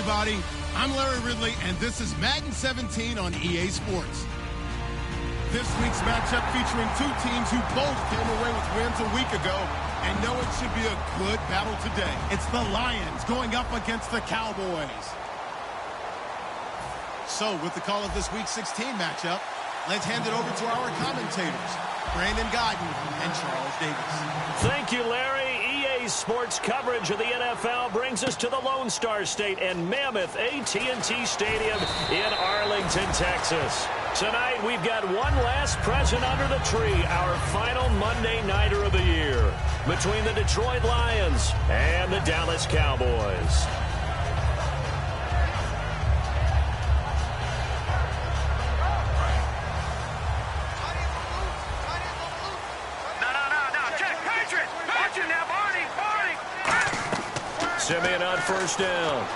everybody. I'm Larry Ridley, and this is Madden 17 on EA Sports. This week's matchup featuring two teams who both came away with wins a week ago and know it should be a good battle today. It's the Lions going up against the Cowboys. So, with the call of this week's 16 matchup, let's hand it over to our commentators, Brandon Godden and Charles Davis. Thank you, Larry. EA Sports coverage of the NFL brings us to the Lone Star State and Mammoth AT&T Stadium in Arlington, Texas. Tonight, we've got one last present under the tree, our final Monday Nighter of the year, between the Detroit Lions and the Dallas Cowboys. Simeon on first down.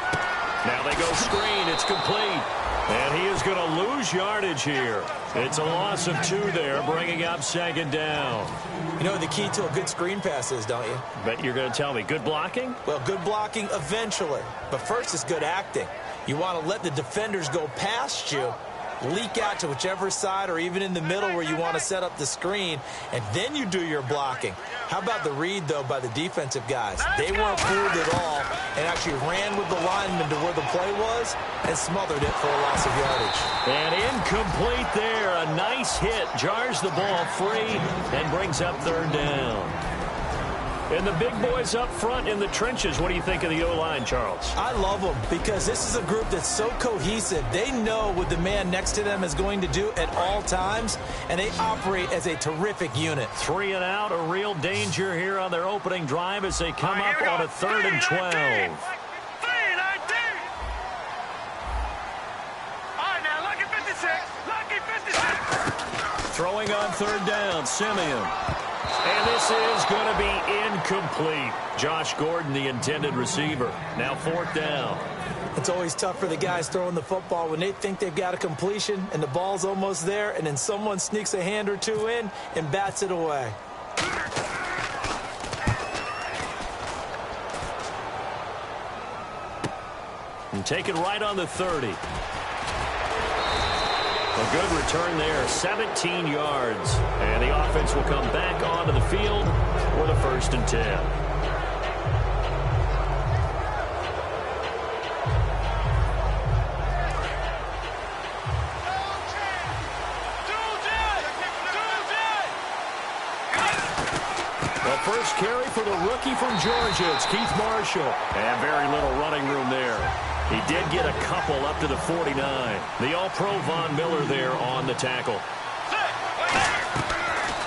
Now they go screen. It's complete. And he is going to lose yardage here. It's a loss of 2 there, bringing up second down. You know what the key to a good screen pass is, don't you? Bet you're going to tell me. Good blocking? Well, good blocking eventually. But first is good acting. You want to let the defenders go past you, leak out to whichever side or even in the middle where you want to set up the screen, and then you do your blocking. How about the read, though, by the defensive guys? They weren't fooled at all and actually ran with the lineman to where the play was and smothered it for a loss of yardage. And incomplete there. A nice hit. Jars the ball free and brings up third down. And the big boys up front in the trenches, what do you think of the O-line, Charles? I love them because this is a group that's so cohesive. They know what the man next to them is going to do at all times, and they operate as a terrific unit. 3 and out, a real danger here on their opening drive as they come up on a 3rd and 12. Throwing on 3rd down, Simeon. And this is going to be incomplete. Josh Gordon, the intended receiver. Now 4th down. It's always tough for the guys throwing the football when they think they've got a completion and the ball's almost there, and then someone sneaks a hand or two in and bats it away. And take it right on the 30. A good return there, 17 yards. And the offense will come back onto the field for the 1st and 10. The first carry for the rookie from Georgia. It's Keith Marshall. And very little running room there. He did get a couple up to the 49. The All-Pro Von Miller there on the tackle.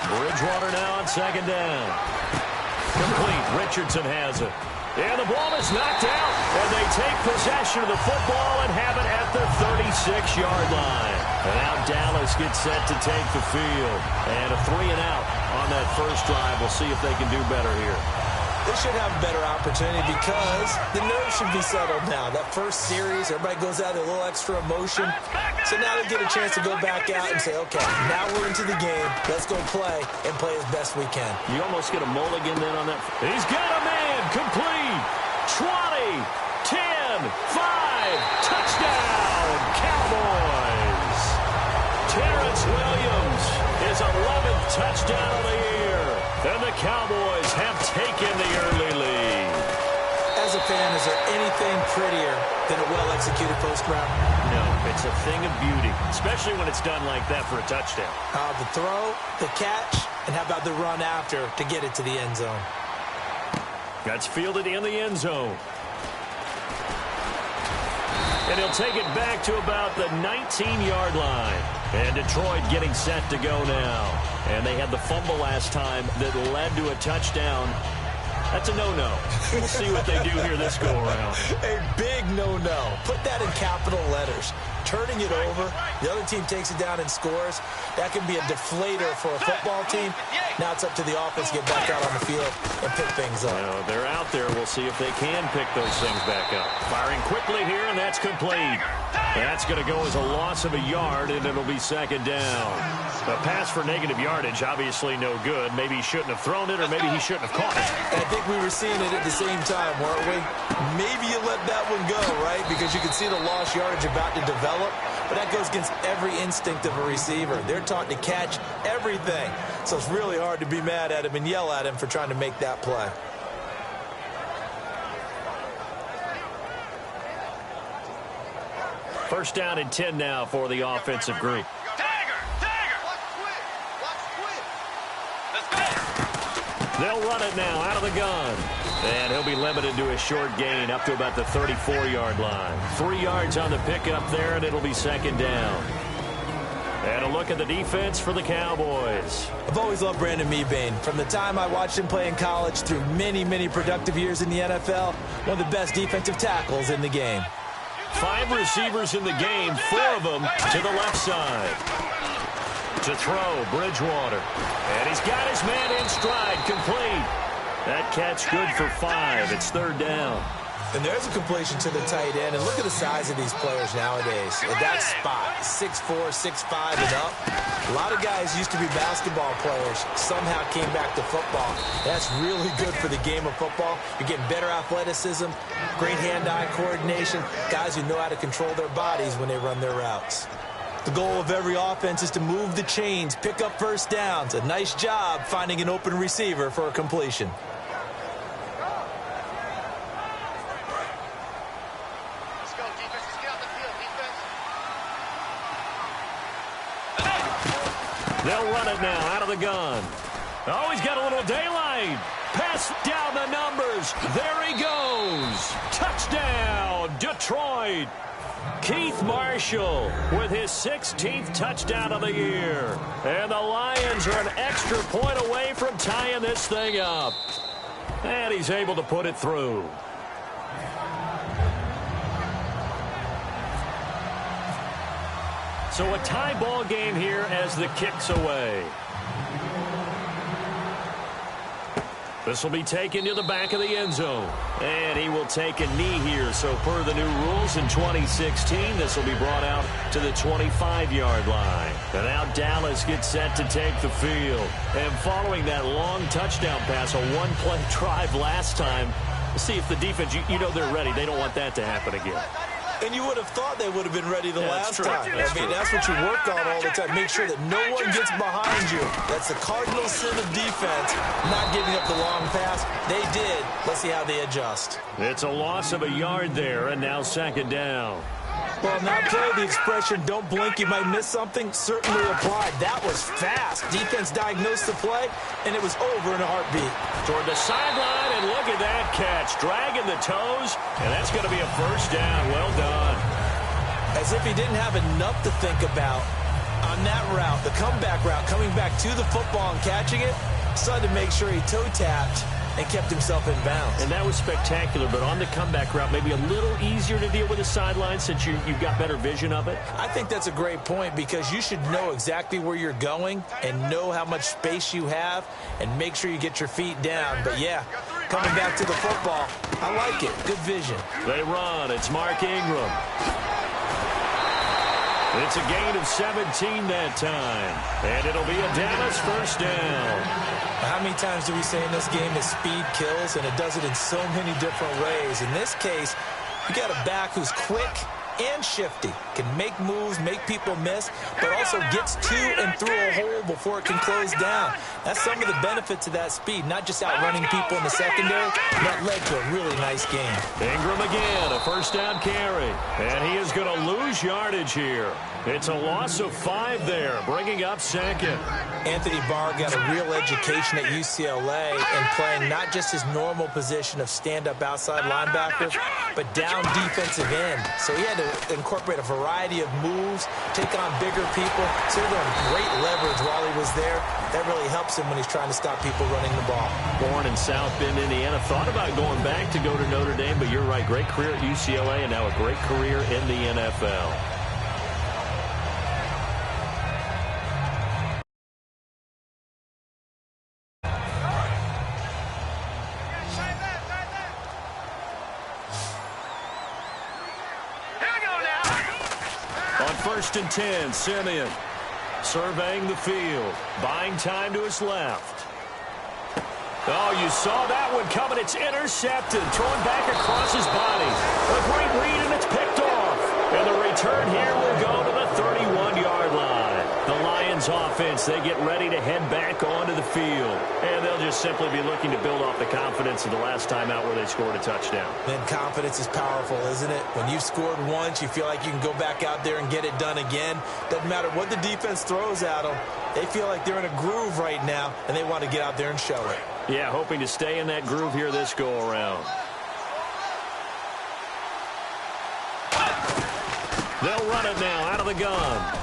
Bridgewater now on 2nd down. Complete. Richardson has it. And the ball is knocked out. And they take possession of the football and have it at the 36-yard line. And now Dallas gets set to take the field. And a 3 and out on that first drive. We'll see if they can do better here. They should have a better opportunity because the nerves should be settled now. That first series, everybody goes out with a little extra emotion. So now they get a chance to go back out and say, okay, now we're into the game. Let's go play and play as best we can. You almost get a mulligan then on that. He's got a man. Complete. 20, 10, 5. Touchdown, Cowboys. Terrence Williams, his 11th touchdown of the year. And the Cowboys have taken the early lead. As a fan, is there anything prettier than a well-executed post route? No, it's a thing of beauty, especially when it's done like that for a touchdown. The throw, the catch, and how about the run after to get it to the end zone? That's fielded in the end zone. And he'll take it back to about the 19-yard line. And Detroit getting set to go now. And they had the fumble last time that led to a touchdown. That's a no-no. We'll see what they do here this go-around. A big no-no. Put that in capital letters. turning it over. The other team takes it down and scores. That can be a deflator for a football team. Now it's up to the offense to get back out on the field and pick things up. Well, they're out there. We'll see if they can pick those things back up. Firing quickly here, and that's complete. That's going to go as a loss of a yard, and it'll be second down. A pass for negative yardage, obviously no good. Maybe he shouldn't have thrown it, or maybe he shouldn't have caught it. I think we were seeing it at the same time, weren't we? Maybe you let that one go, right? Because you can see the lost yardage about to develop. But that goes against every instinct of a receiver. They're taught to catch everything. So it's really hard to be mad at him and yell at him for trying to make that play. First down and 10 now for the offensive group. They'll run it now out of the gun. And he'll be limited to a short gain up to about the 34-yard line. 3 yards on the pickup there, and it'll be second down. And a look at the defense for the Cowboys. I've always loved Brandon Mebane. From the time I watched him play in college through many, many productive years in the NFL, one of the best defensive tackles in the game. 5 receivers in the game, 4 of them to the left side. To throw, Bridgewater. And he's got his man in stride, complete. That catch good for 5. It's third down. And there's a completion to the tight end. And look at the size of these players nowadays. At that spot, 6'4", 6'5", and up. A lot of guys used to be basketball players, somehow came back to football. That's really good for the game of football. You're getting better athleticism, great hand-eye coordination, guys who know how to control their bodies when they run their routes. The goal of every offense is to move the chains, pick up first downs. A nice job finding an open receiver for a completion. Let's go, defense. Let's get out the field, defense. They'll run it now out of the gun. Oh, he's got a little daylight. Pass down the numbers. There he goes. Touchdown, Detroit. Keith Marshall with his 16th touchdown of the year. And the Lions are an extra point away from tying this thing up. And he's able to put it through. So a tie ball game here as the kick's away. This will be taken to the back of the end zone. And he will take a knee here. So per the new rules in 2016, this will be brought out to the 25-yard line. And now Dallas gets set to take the field. And following that long touchdown pass, a one-play drive last time, see if the defense, you know they're ready. They don't want that to happen again. And you would have thought they would have been ready the last time. That's what you work on all the time. Make sure that no one gets behind you. That's the cardinal sin of defense, not giving up the long pass. They did. Let's see how they adjust. It's a loss of a yard there, and now second down. Well, in that play, the expression, don't blink, you might miss something, certainly applied. That was fast. Defense diagnosed the play, and it was over in a heartbeat. Toward the sideline, and look at that catch. Dragging the toes, and that's going to be a first down. Well done. As if he didn't have enough to think about on that route, the comeback route, coming back to the football and catching it, decided to make sure he toe-tapped and kept himself in bounds. And that was spectacular, but on the comeback route, maybe a little easier to deal with the sideline since you've got better vision of it? I think that's a great point because you should know exactly where you're going and know how much space you have and make sure you get your feet down. But, yeah, coming back to the football, I like it. Good vision. They run. It's Mark Ingram. It's a gain of 17 that time. And it'll be a Dallas first down. How many times do we say in this game that speed kills, and it does it in so many different ways? In this case, you got a back who's quick and shifty, can make moves, make people miss, but also gets to and through a hole before it can close down. That's some of the benefits of that speed, not just outrunning people in the secondary. That led to a really nice game. Ingram again, a first down carry, and he is going to lose yardage here. It's a loss of 5 there, bringing up second. Anthony Barr got a real education at UCLA and playing not just his normal position of stand-up outside linebacker, but down defensive end. So he had to incorporate a variety of moves, take on bigger people. So he learned great leverage while he was there. That really helps him when he's trying to stop people running the ball. Born in South Bend, Indiana. Thought about going back to go to Notre Dame, but you're right. Great career at UCLA and now a great career in the NFL. 1st and 10. Simeon surveying the field, buying time to his left. Oh, you saw that one coming. It's intercepted, throwing back across his body. A great read, and it's picked off. And the return here will go to the 31-yard line. The Lions offense, they get ready to head back onto the field. And they'll just simply be looking to build off the confidence of the last time out where they scored a touchdown. Man, confidence is powerful, isn't it? When you've scored once, you feel like you can go back out there and get it done again. Doesn't matter what the defense throws at them. They feel like they're in a groove right now, and they want to get out there and show it. Yeah, hoping to stay in that groove here this go-around. They'll run it now out of the gun.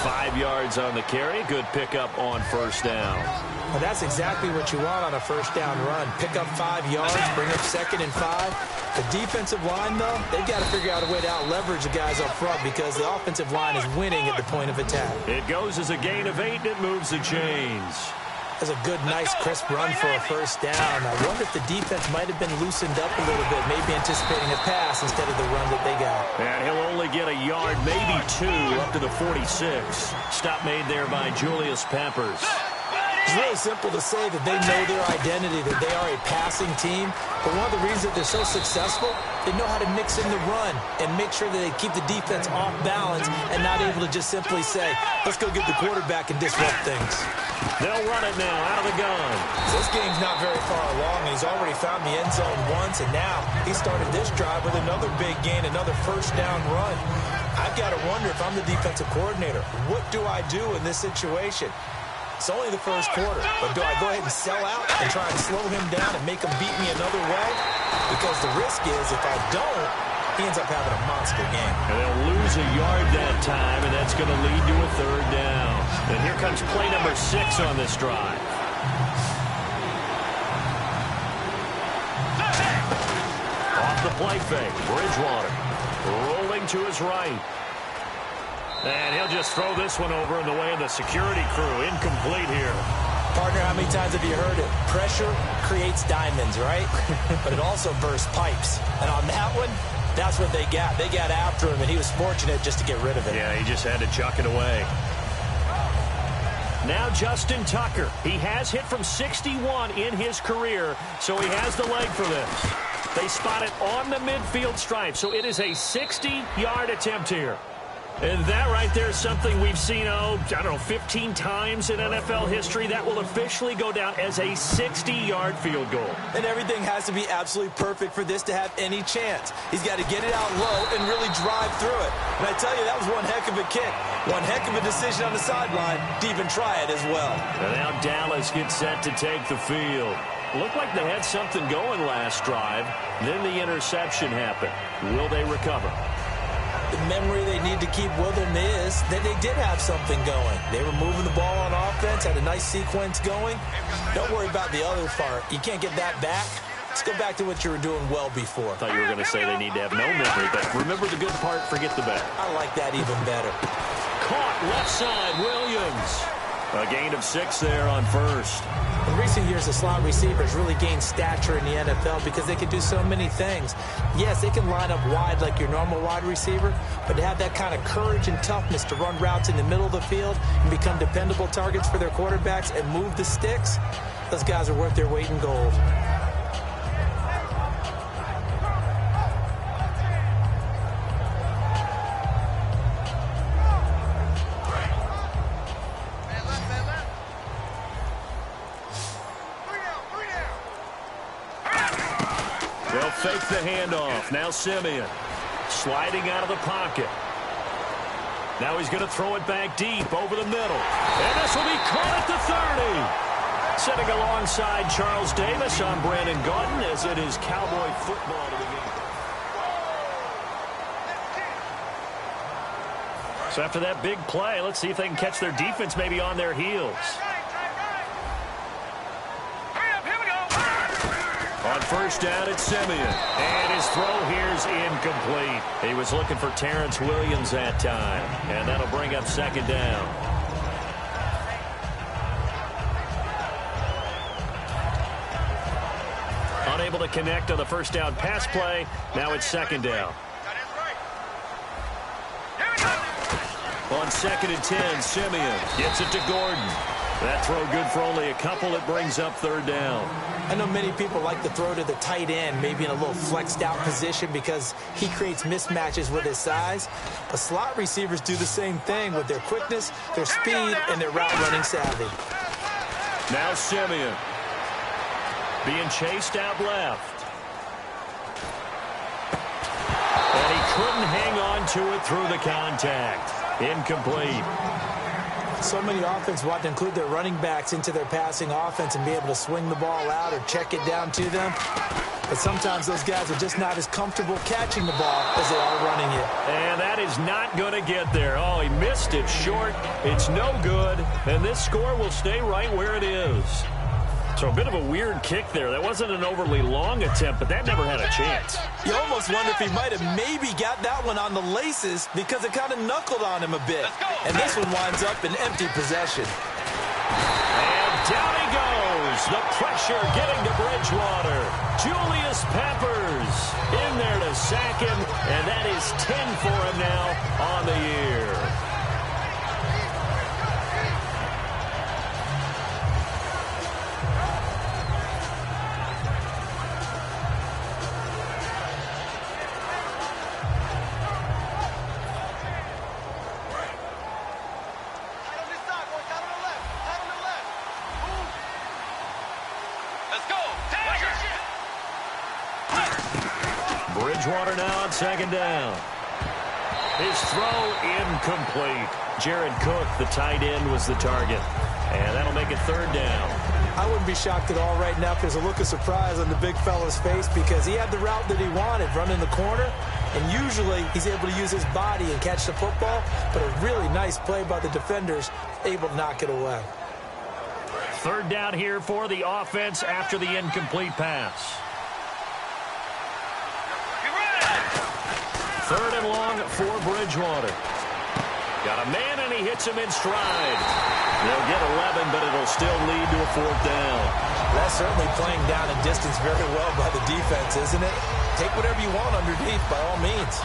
5 yards on the carry. Good pickup on 1st down. Well, that's exactly what you want on a 1st down run. Pick up 5 yards, bring up 2nd and 5. The defensive line, though, they've got to figure out a way to out-leverage the guys up front because the offensive line is winning at the point of attack. It goes as a gain of 8, and it moves the chains. That's a good, nice, crisp run for a 1st down. I wonder if the defense might have been loosened up a little bit, maybe anticipating a pass instead of the run that they got. And he'll only get a yard, maybe 2, up to the 46. Stop made there by Julius Peppers. It's really simple to say that they know their identity, that they are a passing team. But one of the reasons that they're so successful, they know how to mix in the run and make sure that they keep the defense off balance and not able to just simply say, let's go get the quarterback and disrupt things. They'll run it now out of the gun. This game's not very far along. He's already found the end zone once, and now he started this drive with another big gain, another 1st down run. I've got to wonder if I'm the defensive coordinator, what do I do in this situation? It's only the 1st quarter, but do I go ahead and sell out and try and slow him down and make him beat me another way? Because the risk is if I don't, he ends up having a monster game. And they'll lose a yard that time, and that's going to lead to a 3rd down. And here comes play number 6 on this drive. Off the play fake, Bridgewater rolling to his right. And he'll just throw this one over in the way of the security crew. Incomplete here. Partner, how many times have you heard it? Pressure creates diamonds, right? But it also bursts pipes. And on that one, that's what they got. They got after him, and he was fortunate just to get rid of it. Yeah, he just had to chuck it away. Now Justin Tucker. He has hit from 61 in his career, so he has the leg for this. They spot it on the midfield stripe, so it is a 60-yard attempt here. And that right there is something we've seen, 15 times in NFL history. That will officially go down as a 60-yard field goal. And everything has to be absolutely perfect for this to have any chance. He's got to get it out low and really drive through it. And I tell you, that was one heck of a kick. One heck of a decision on the sideline to even try it as well. And now Dallas gets set to take the field. Looked like they had something going last drive. Then the interception happened. Will they recover? The memory they need to keep with them is that they did have something going. They were moving the ball on offense, had a nice sequence going. Don't worry about the other part. You can't get that back. Let's go back to what you were doing well before. I thought you were going to say they need to have no memory, but remember the good part, forget the bad. I like that even better. Caught left side, Williams. A gain of 6 there on 1st. In recent years, the slot receivers really gained stature in the NFL because they can do so many things. Yes, they can line up wide like your normal wide receiver, but to have that kind of courage and toughness to run routes in the middle of the field and become dependable targets for their quarterbacks and move the sticks, those guys are worth their weight in gold. They'll fake the handoff. Now Simeon sliding out of the pocket. Now he's going to throw it back deep over the middle. And this will be caught at the 30. Sitting alongside Charles Davis, I'm Brandon Gaudin as it is Cowboy football to begin. So after that big play, let's see if they can catch their defense maybe on their heels. On 1st down, it's Simeon. And his throw here is incomplete. He was looking for Terrence Williams that time. And that'll bring up 2nd down. Unable to connect on the 1st down pass play. Now it's 2nd down. On 2nd and 10, Simeon gets it to Gordon. That throw good for only a couple. It brings up 3rd down. I know many people like to throw to the tight end, maybe in a little flexed out position because he creates mismatches with his size. But slot receivers do the same thing with their quickness, their speed, and their route running savvy. Now Simeon being chased out left. And he couldn't hang on to it through the contact. Incomplete. So many offenses want to include their running backs into their passing offense and be able to swing the ball out or check it down to them. But sometimes those guys are just not as comfortable catching the ball as they are running it. And that is not going to get there. Oh, he missed it short. It's no good. And this score will stay right where it is. So a bit of a weird kick there. That wasn't an overly long attempt, but that never had a chance. You almost wonder if he might have maybe got that one on the laces because it kind of knuckled on him a bit. And this one winds up in empty possession. And down he goes. The pressure getting to Bridgewater. Julius Peppers in there to sack him, and that is 10 for him now on the year. Bridgewater now on 2nd down. His throw incomplete. Jared Cook, the tight end, was the target. And that'll make it 3rd down. I wouldn't be shocked at all right now if there's a look of surprise on the big fella's face because he had the route that he wanted, running the corner. And usually he's able to use his body and catch the football. But a really nice play by the defenders, able to knock it away. 3rd down here for the offense after the incomplete pass. 3rd and long for Bridgewater. Got a man, and he hits him in stride. They'll get 11, but it'll still lead to a 4th down. That's certainly playing down a distance very well by the defense, isn't it? Take whatever you want underneath, by all means.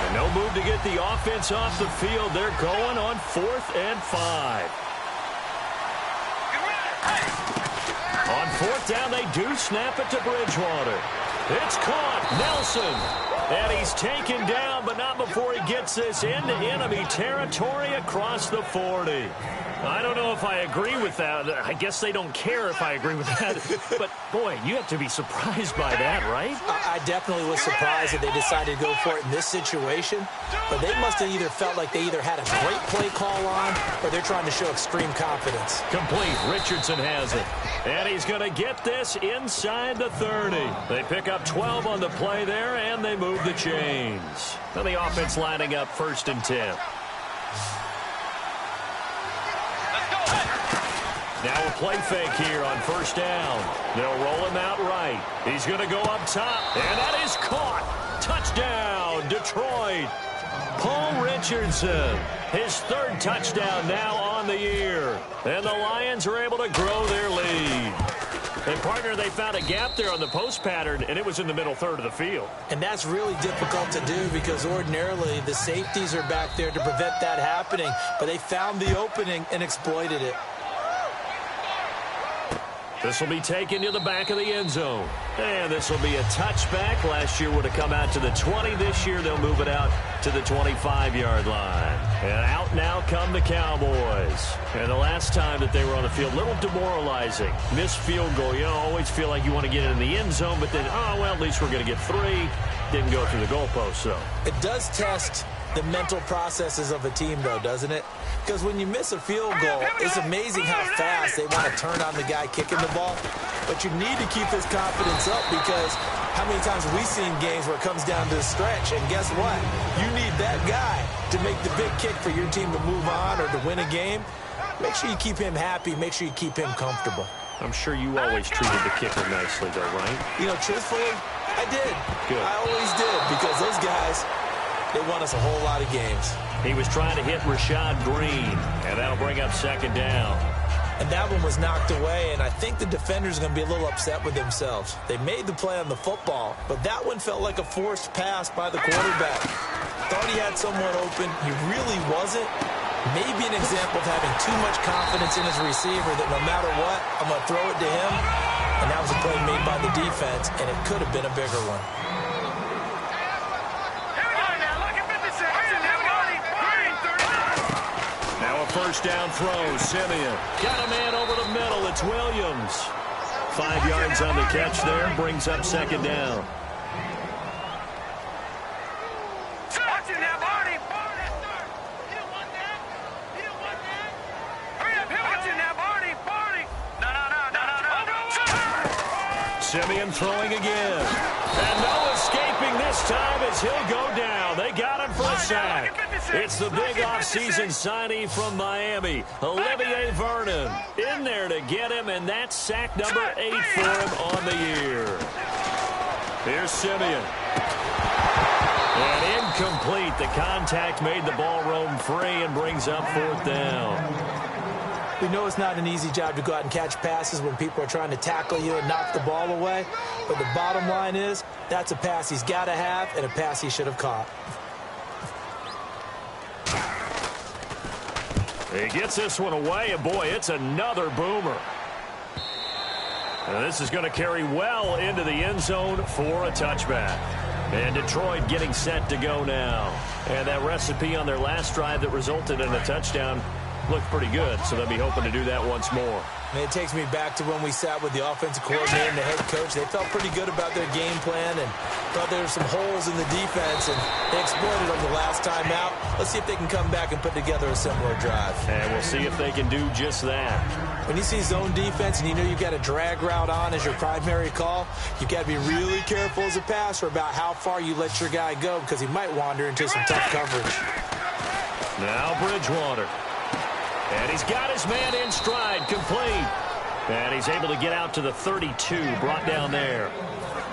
And no move to get the offense off the field. They're going on 4th and 5. On 4th down, they do snap it to Bridgewater. It's caught. Nelson. And he's taken down, but not before he gets this into enemy territory across the 40. I don't know if I agree with that. I guess they don't care if I agree with that. But, boy, you have to be surprised by that, right? I definitely was surprised that they decided to go for it in this situation. But they must have either felt like they either had a great play call on or they're trying to show extreme confidence. Complete. Richardson has it. And he's going to get this inside the 30. They pick up 12 on the play there, and they move the chains. Now the offense lining up 1st and 10. Now a play fake here on 1st down. They'll roll him out right. He's going to go up top, and that is caught. Touchdown, Detroit. Paul Richardson, his 3rd touchdown now on the year. And the Lions are able to grow their lead. And, partner, they found a gap there on the post pattern, and it was in the middle 3rd of the field. And that's really difficult to do because ordinarily the safeties are back there to prevent that happening. But they found the opening and exploited it. This will be taken to the back of the end zone. And this will be a touchback. Last year would have come out to the 20. This year they'll move it out to the 25-yard line. And out now come the Cowboys. And the last time that they were on the field, a little demoralizing. Missed field goal. You always feel like you want to get it in the end zone, but then, oh, well, at least we're going to get 3. Didn't go through the goalpost, though. It does test the mental processes of a team, though, doesn't it? Because when you miss a field goal, it's amazing how fast they want to turn on the guy kicking the ball. But you need to keep his confidence up because how many times have we seen games where it comes down to the stretch? And guess what? You need that guy to make the big kick for your team to move on or to win a game. Make sure you keep him happy. Make sure you keep him comfortable. I'm sure you always treated the kicker nicely, though, right? You know, truthfully, I did. Good. I always did because those guys, they won us a whole lot of games. He was trying to hit Rashad Green, and that'll bring up 2nd down. And that one was knocked away, and I think the defenders are going to be a little upset with themselves. They made the play on the football, but that one felt like a forced pass by the quarterback. Thought he had someone open. He really wasn't. Maybe an example of having too much confidence in his receiver that no matter what, I'm going to throw it to him. And that was a play made by the defense, and it could have been a bigger one. Now a first down throw. Simeon got a man over the middle. It's Williams. 5 yards on the catch there. Brings up second down. Simeon throwing again. And no escaping this time as he'll go down. They got him for a sack. It's the big offseason signee from Miami, Olivier Vernon, in there to get him, and that's sack number 8 for him on the year. Here's Simeon. And incomplete. The contact made the ball roam free and brings up fourth down. We know it's not an easy job to go out and catch passes when people are trying to tackle you and knock the ball away. But the bottom line is, that's a pass he's got to have and a pass he should have caught. He gets this one away, and boy, it's another boomer. And this is going to carry well into the end zone for a touchback. And Detroit getting set to go now. And that recipe on their last drive that resulted in a touchdown looked pretty good, so they'll be hoping to do that once more. And it takes me back to when we sat with the offensive coordinator and the head coach. They felt pretty good about their game plan and thought there were some holes in the defense, and they exploited them the last time out. Let's see if they can come back and put together a similar drive. And we'll see if they can do just that. When you see zone defense and you know you've got a drag route on as your primary call, you've got to be really careful as a passer about how far you let your guy go because he might wander into some tough coverage. Now Bridgewater. And he's got his man in stride, complete. And he's able to get out to the 32, brought down there.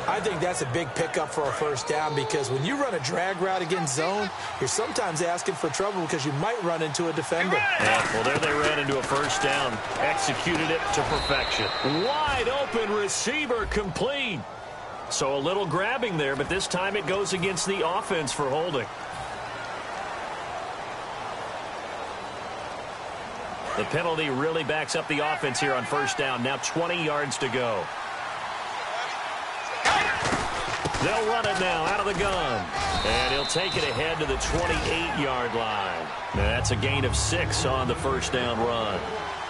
I think that's a big pickup for a first down because when you run a drag route against zone, you're sometimes asking for trouble because you might run into a defender. Yeah, well, there they ran into a first down. Executed it to perfection. Wide open receiver, complete. So a little grabbing there, but this time it goes against the offense for holding. The penalty really backs up the offense here on first down. Now 20 yards to go. They'll run it now out of the gun. And he'll take it ahead to the 28-yard line. Now that's a gain of 6 on the first down run.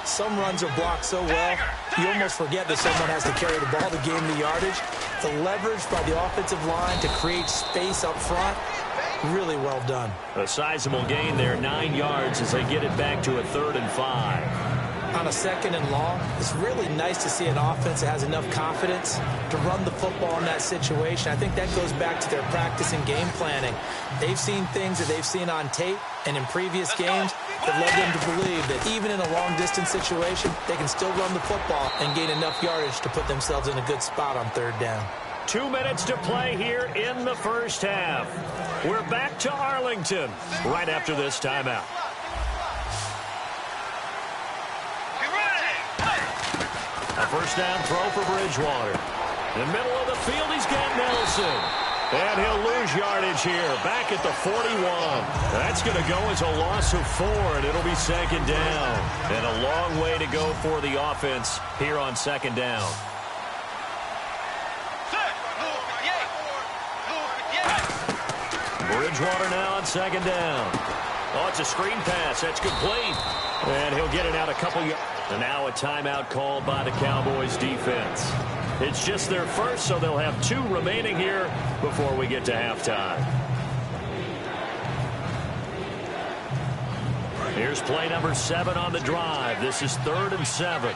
Some runs are blocked so well, you almost forget that someone has to carry the ball to gain the yardage. The leverage by the offensive line to create space up front, really well done. A sizable gain there, 9 yards as they get it back to a 3rd and 5. On a second and long, it's really nice to see an offense that has enough confidence to run the football in that situation. I think that goes back to their practice and game planning. They've seen things that they've seen on tape and in previous games that led them to believe that even in a long-distance situation, they can still run the football and gain enough yardage to put themselves in a good spot on 3rd down. 2 minutes to play here in the first half. We're back to Arlington right after this timeout. A first down throw for Bridgewater. In the middle of the field, he's got Nelson. And he'll lose yardage here, back at the 41. That's going to go as a loss of 4, and it'll be second down. And a long way to go for the offense here on second down. Bridgewater now on second down. Oh, it's a screen pass. That's complete. And he'll get it out a couple yards. And now a timeout called by the Cowboys defense. It's just their first, so they'll have 2 remaining here before we get to halftime. Here's play number 7 on the drive. This is 3rd and 7.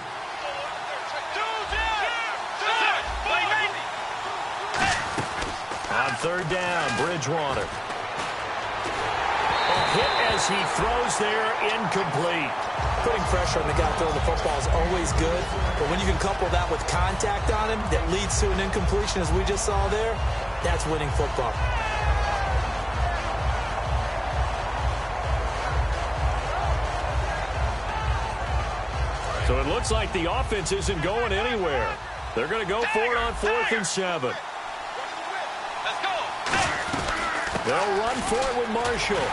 On 3rd down, Bridgewater. A hit as he throws there, incomplete. Putting pressure on the guy throwing the football is always good, but when you can couple that with contact on him that leads to an incompletion, as we just saw there, that's winning football. So it looks like the offense isn't going anywhere. They're going to go for it on 4th and 7. They'll run for it with Marshall.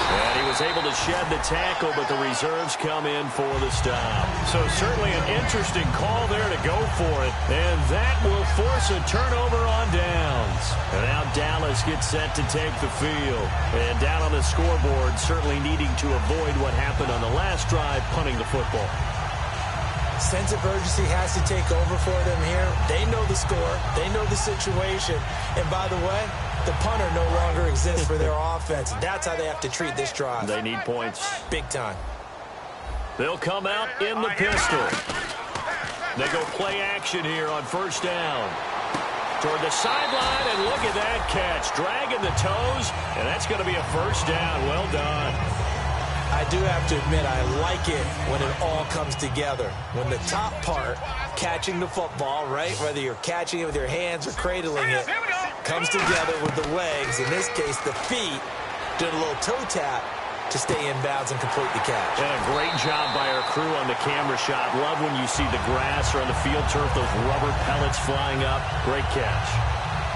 And he was able to shed the tackle, but the reserves come in for the stop. So certainly an interesting call there to go for it. And that will force a turnover on downs. And now Dallas gets set to take the field. And down on the scoreboard, certainly needing to avoid what happened on the last drive, punting the football. Sense of urgency has to take over for them here. They know the score. They know the situation. And by the way, the punter no longer exists for their offense. That's how they have to treat this drive. They need points. Big time. They'll come out in the pistol. They go play action here on first down. Toward the sideline, and look at that catch. Dragging the toes, and that's going to be a first down. Well done. I do have to admit, I like it when it all comes together. When the top part, catching the football, right, whether you're catching it with your hands or cradling it, comes together with the legs, in this case the feet, did a little toe tap to stay in bounds and complete the catch. And a great job by our crew on the camera shot. Love when you see the grass or on the field turf, those rubber pellets flying up. Great catch.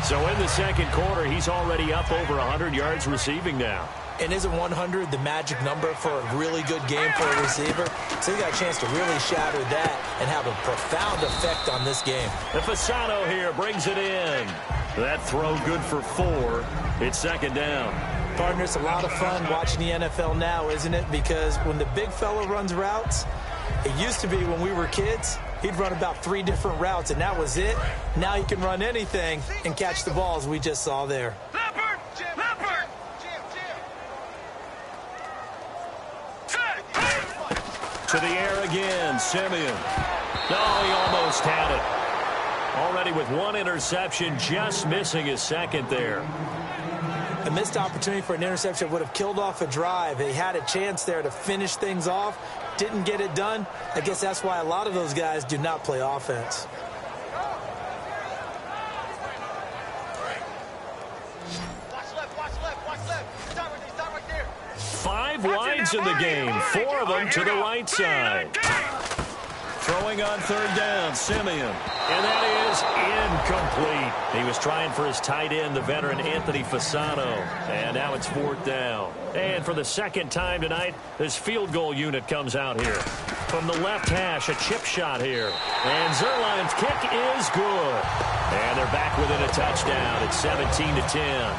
So in the second quarter, he's already up over 100 yards receiving now. And isn't 100 the magic number for a really good game for a receiver? So you got a chance to really shatter that and have a profound effect on this game. And Fasano here brings it in. That throw good for 4. It's second down. Partner, it's a lot of fun watching the NFL now, isn't it? Because when the big fella runs routes, it used to be when we were kids, he'd run about 3 different routes, and that was it. Now he can run anything and catch the balls we just saw there. To the air again, Simeon. Oh, he almost had it. Already with 1 interception, just missing his second there. A missed opportunity for an interception would have killed off a drive. He had a chance there to finish things off. Didn't get it done. I guess that's why a lot of those guys do not play offense. Watch left. Start right there. 5 wides in the game, 4 of them to the right side. Throwing on third down, Simeon. And that is incomplete. He was trying for his tight end, the veteran Anthony Fasano. And now it's 4th down. And for the second time tonight, this field goal unit comes out here. From the left hash, a chip shot here. And Zerline's kick is good. And they're back within a touchdown. It's 17-10.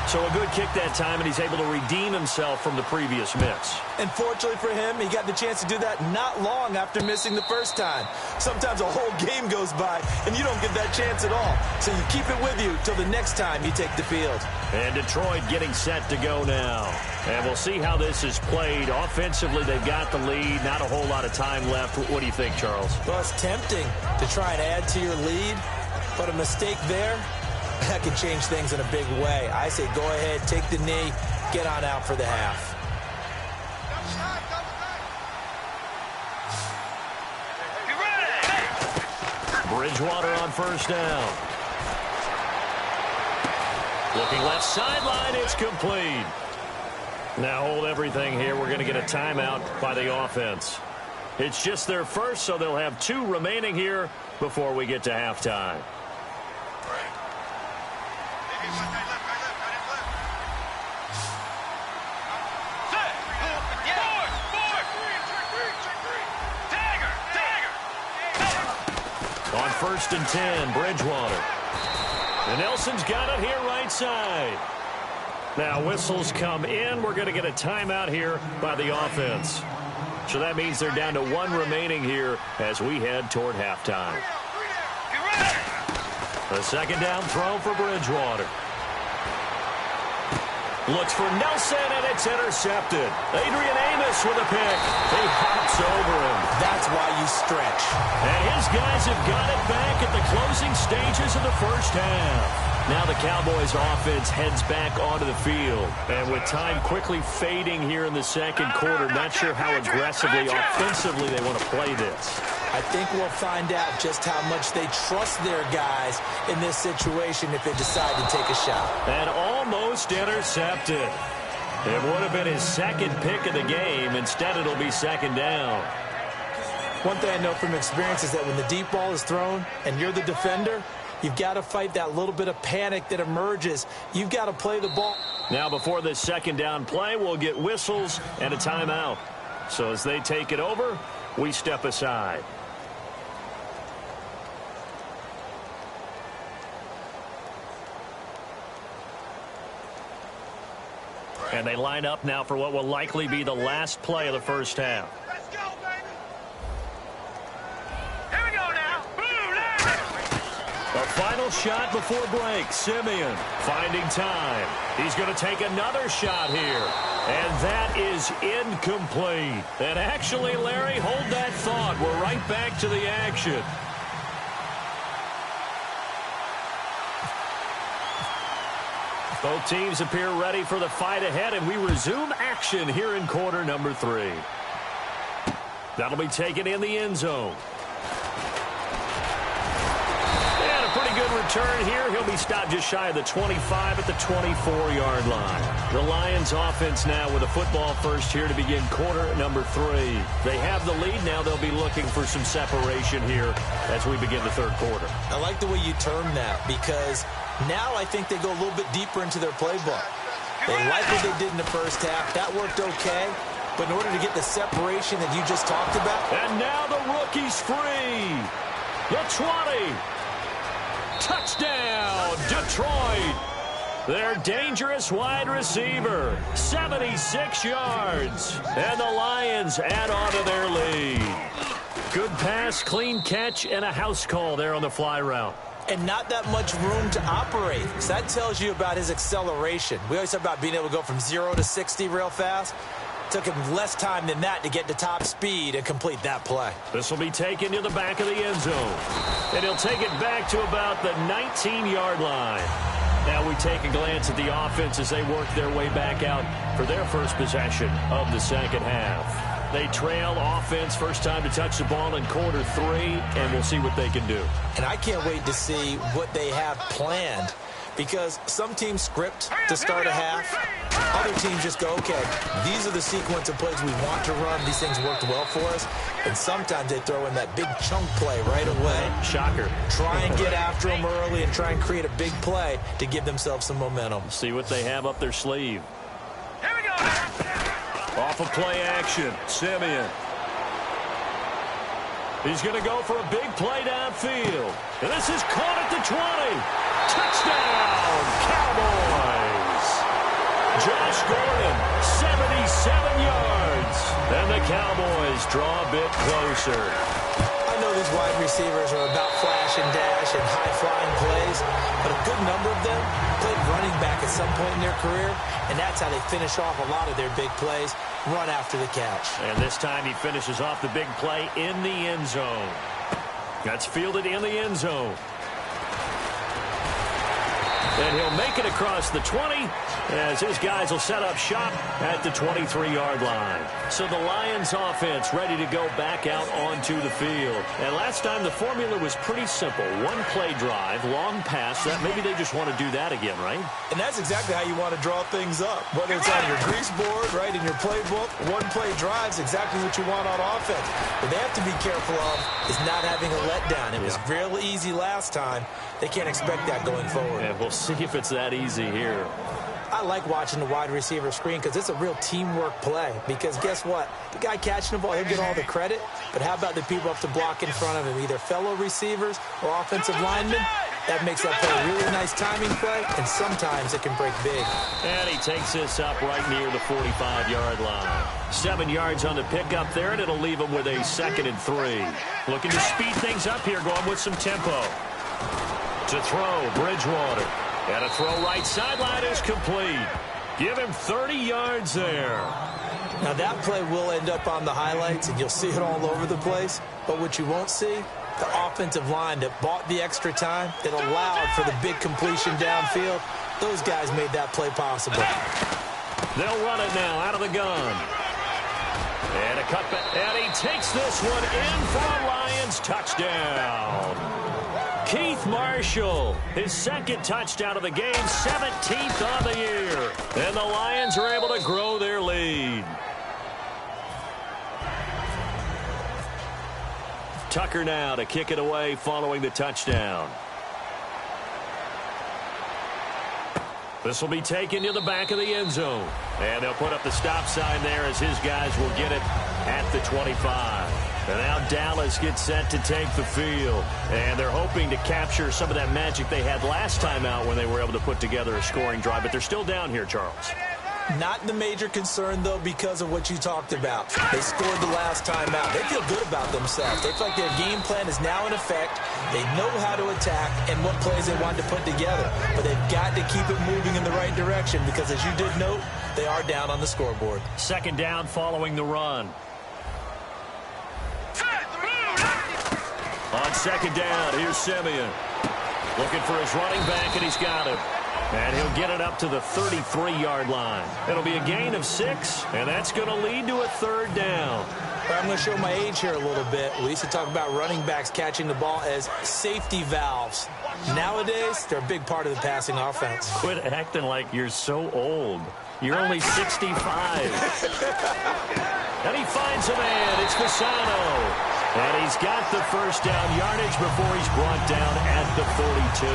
So a good kick that time, and he's able to redeem himself from the previous miss. And fortunately for him, he got the chance to do that not long after missing the first time. Sometimes a whole game goes by, and you don't get that chance at all. So you keep it with you till the next time you take the field. And Detroit getting set to go now. And we'll see how this is played. Offensively, they've got the lead. Not a whole lot of time left. What do you think, Charles? Well, it's tempting to try and add to your lead, but a mistake there, that can change things in a big way. I say go ahead, take the knee, get on out for the half. Bridgewater on first down. Looking left sideline, it's complete. Now hold everything here. We're going to get a timeout by the offense. It's just their first, so they'll have 2 remaining here before we get to halftime. On 1st and 10, Bridgewater. And Nelson's got it here right side. Now whistles come in. We're going to get a timeout here by the offense. So that means they're down to 1 remaining here as we head toward halftime. A second down throw for Bridgewater. Looks for Nelson, and it's intercepted. Adrian Amos with a pick. He hops over him. That's why you stretch. And his guys have got it back at the closing stages of the first half. Now the Cowboys offense heads back onto the field. And with time quickly fading here in the second quarter, not sure how aggressively, offensively they want to play this. I think we'll find out just how much they trust their guys in this situation if they decide to take a shot. And almost intercepted. It would have been his second pick of the game. Instead, it'll be second down. One thing I know from experience is that when the deep ball is thrown and you're the defender, You've got to fight that little bit of panic that emerges. You've got to play the ball. Now before this second down play, we'll get whistles and a timeout. So as they take it over, we step aside. And they line up now for what will likely be the last play of the first half. Let's go, baby. Here we go now. A final shot before break. Simeon finding time. He's going to take another shot here. And that is incomplete. And actually, Larry, hold that thought. We're right back to the action. Both teams appear ready for the fight ahead, and we resume action here in quarter number 3. That'll be taken in the end zone. And a pretty good return here. He'll be stopped just shy of the 25 at the 24-yard line. The Lions offense now with a football first here to begin quarter number 3. They have the lead now. They'll be looking for some separation here as we begin the third quarter. I like the way you term that because now I think they go a little bit deeper into their playbook. They like what they did in the first half. That worked okay. But in order to get the separation that you just talked about. And now the rookie's free. The 20. Touchdown, Detroit. Their dangerous wide receiver. 76 yards. And the Lions add on to their lead. Good pass, clean catch, and a house call there on the fly route. And not that much room to operate. So that tells you about his acceleration. We always talk about being able to go from 0 to 60 real fast. Took him less time than that to get to top speed and complete that play. This will be taken to the back of the end zone. And he'll take it back to about the 19-yard line. Now we take a glance at the offense as they work their way back out for their first possession of the second half. They trail offense, first time to touch the ball in quarter 3, and we'll see what they can do. And I can't wait to see what they have planned because some teams script to start a half. Other teams just go, okay, these are the sequence of plays we want to run. These things worked well for us. And sometimes they throw in that big chunk play right away. Shocker. Try and get after them early and try and create a big play to give themselves some momentum. See what they have up their sleeve. Here we go. Off of play action, Simeon. He's going to go for a big play downfield. And this is caught at the 20. Touchdown, Cowboys. Josh Gordon, 77 yards. And the Cowboys draw a bit closer. I know these wide receivers are about flash and dash and high-flying plays, but a good number of them played running back at some point in their career, and that's how they finish off a lot of their big plays, run after the catch. And this time he finishes off the big play in the end zone. That's fielded in the end zone. And he'll make it across the 20 as his guys will set up shop at the 23-yard line. So the Lions offense ready to go back out onto the field. And last time the formula was pretty simple. One play drive, long pass. That maybe they just want to do that again, right? And that's exactly how you want to draw things up. Whether it's on your grease board, right, in your playbook, one play drive is exactly what you want on offense. What they have to be careful of is not having a letdown. It was real easy last time. They can't expect that going forward. And we'll see if it's that easy here. I like watching the wide receiver screen because it's a real teamwork play. Because guess what? The guy catching the ball, he'll get all the credit. But how about the people up to block in front of him, either fellow receivers or offensive linemen? That makes that play a really nice timing play, and sometimes it can break big. And he takes this up right near the 45-yard line. 7 yards on the pickup there, and it'll leave him with a 2nd and 3. Looking to speed things up here, going with some tempo. To throw, Bridgewater. And a throw right sideline is complete. Give him 30 yards there. Now that play will end up on the highlights, and you'll see it all over the place. But what you won't see, the offensive line that bought the extra time, that allowed for the big completion downfield, those guys made that play possible. They'll run it now out of the gun. And a cutback. And he takes this one in for a Lions touchdown. Keith Marshall, his 2nd touchdown of the game, 17th on the year. And the Lions are able to grow their lead. Tucker now to kick it away following the touchdown. This will be taken to the back of the end zone. And they'll put up the stop sign there as his guys will get it at the 25. And now Dallas gets set to take the field. And they're hoping to capture some of that magic they had last time out when they were able to put together a scoring drive. But they're still down here, Charles. Not the major concern, though, because of what you talked about. They scored the last time out. They feel good about themselves. They feel like their game plan is now in effect. They know how to attack and what plays they want to put together. But they've got to keep it moving in the right direction because, as you did note, they are down on the scoreboard. Second down following the run. On second down, here's Simeon. Looking for his running back, and he's got him. And he'll get it up to the 33-yard line. It'll be a gain of 6, and that's going to lead to a third down. Well, I'm going to show my age here a little bit. We used to talk about running backs catching the ball as safety valves. Nowadays, they're a big part of the passing offense. Quit acting like you're so old. You're only 65. And he finds a man. It's Fasano. And he's got the first down yardage before he's brought down at the 42.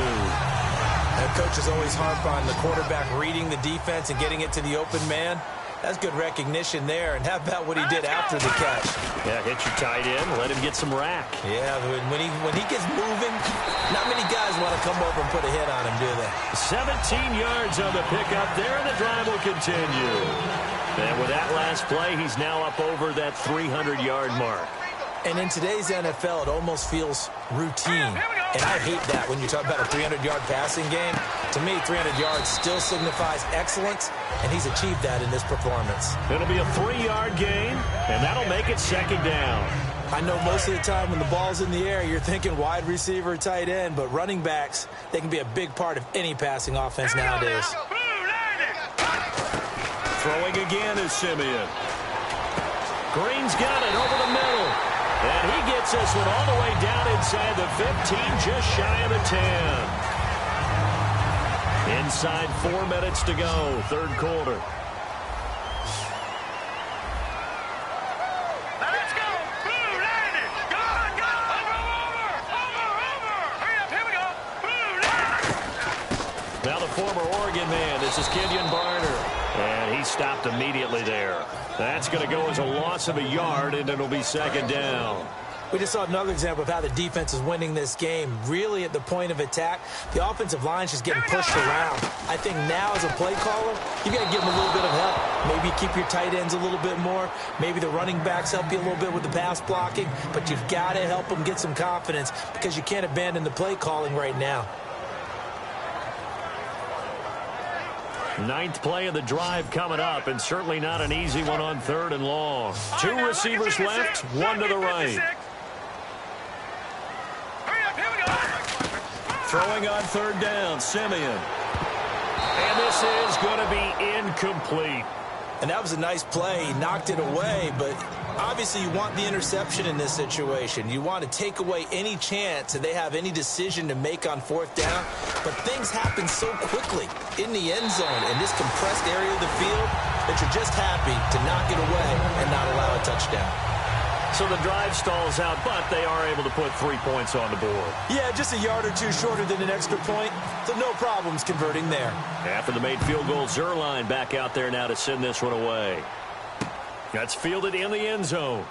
And coaches always harp on the quarterback reading the defense and getting it to the open man. That's good recognition there. And how about what he did after the catch? Yeah, hit your tight end, let him get some rack. Yeah, when he gets moving, not many guys want to come over and put a hit on him, do they? 17 yards on the pickup there, and the drive will continue. And with that last play, he's now up over that 300-yard mark. And in today's NFL, it almost feels routine. And I hate that when you talk about a 300-yard passing game. To me, 300 yards still signifies excellence, and he's achieved that in this performance. It'll be a 3-yard gain, and that'll make it second down. I know most of the time when the ball's in the air, you're thinking wide receiver, tight end, but running backs, they can be a big part of any passing offense nowadays. Throwing again is Simeon. Green's got it over the middle. And he gets this one all the way down inside the 15, just shy of the 10. Inside 4 minutes to go, third quarter. Let's go. Blue landed. Go on, go. Over. Hurry up. Here we go. Blue landed. Now the former Oregon man, this is Kenyon Barner. And he stopped immediately there. That's going to go as a loss of a yard, and it'll be second down. We just saw another example of how the defense is winning this game. Really at the point of attack, the offensive line's just getting pushed around. I think now as a play caller, you got to give them a little bit of help. Maybe keep your tight ends a little bit more. Maybe the running backs help you a little bit with the pass blocking. But you've got to help them get some confidence because you can't abandon the play calling right now. Ninth play of the drive coming up, and certainly not an easy one on third and long. Two receivers left, one to the right. Throwing on third down, Simeon. And this is going to be incomplete. And that was a nice play. He knocked it away, but obviously you want the interception in this situation. You want to take away any chance that they have any decision to make on fourth down. But things happen so quickly in the end zone in this compressed area of the field that you're just happy to knock it away and not allow a touchdown. So the drive stalls out, but they are able to put 3 points on the board. Yeah, just a yard or two shorter than an extra point, so no problems converting there. After the made field goal, Zerline back out there now to send this one away. That's fielded in the end zone.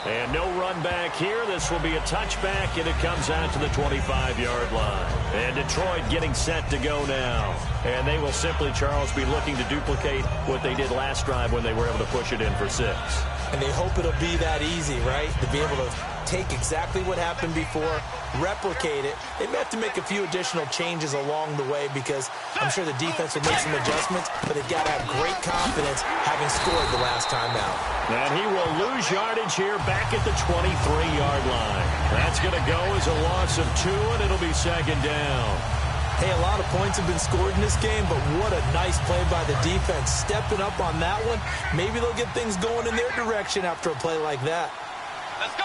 And no run back here. This will be a touchback, and it comes out to the 25-yard line. And Detroit getting set to go now. And they will simply, Charles, be looking to duplicate what they did last drive when they were able to push it in for 6. And they hope it'll be that easy, right? To be able to take exactly what happened before, replicate it. They may have to make a few additional changes along the way because I'm sure the defense will make some adjustments, but they've got to have great confidence having scored the last time out. And he will lose yardage here back at the 23-yard line. That's going to go as a loss of 2, and it'll be second down. Hey, a lot of points have been scored in this game, but what a nice play by the defense. Stepping up on that one, maybe they'll get things going in their direction after a play like that. Let's go.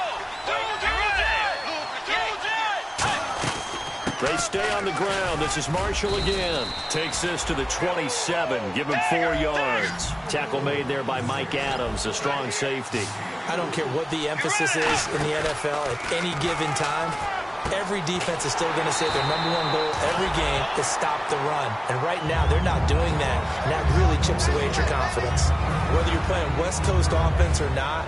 They stay on the ground. This is Marshall again. Takes this to the 27. Give him 4 yards. Tackle made there by Mike Adams, a strong safety. I don't care what the emphasis is in the NFL at any given time. Every defense is still going to say their number one goal every game is stop the run. And right now, they're not doing that, and that really chips away at your confidence. Whether you're playing West Coast offense or not,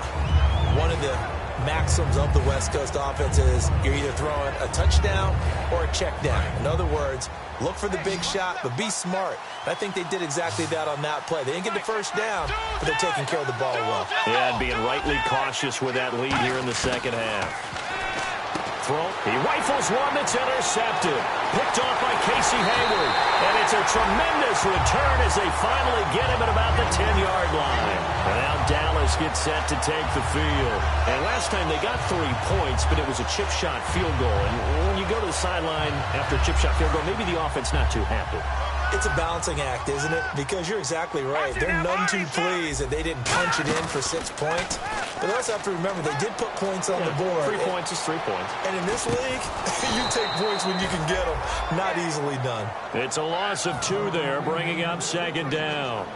one of the maxims of the West Coast offense is you're either throwing a touchdown or a check down. In other words, look for the big shot, but be smart. And I think they did exactly that on that play. They didn't get the first down, but they're taking care of the ball well. Yeah, and being rightly cautious with that lead here in the second half. Throw. He rifles one that's intercepted. Picked off by Casey Hayward. And it's a tremendous return as they finally get him at about the 10-yard line. And now Dallas gets set to take the field. And last time they got 3 points, but it was a chip shot field goal. And when you go to the sideline after a chip shot field goal, maybe the offense not too happy. It's a balancing act, isn't it? Because you're exactly right. They're none too pleased that they didn't punch it in for 6 points. But they also have to remember they did put points on the board. 3 points is 3 points. And in this league, you take points when you can get them. Not easily done. It's a loss of 2 there, bringing up second down.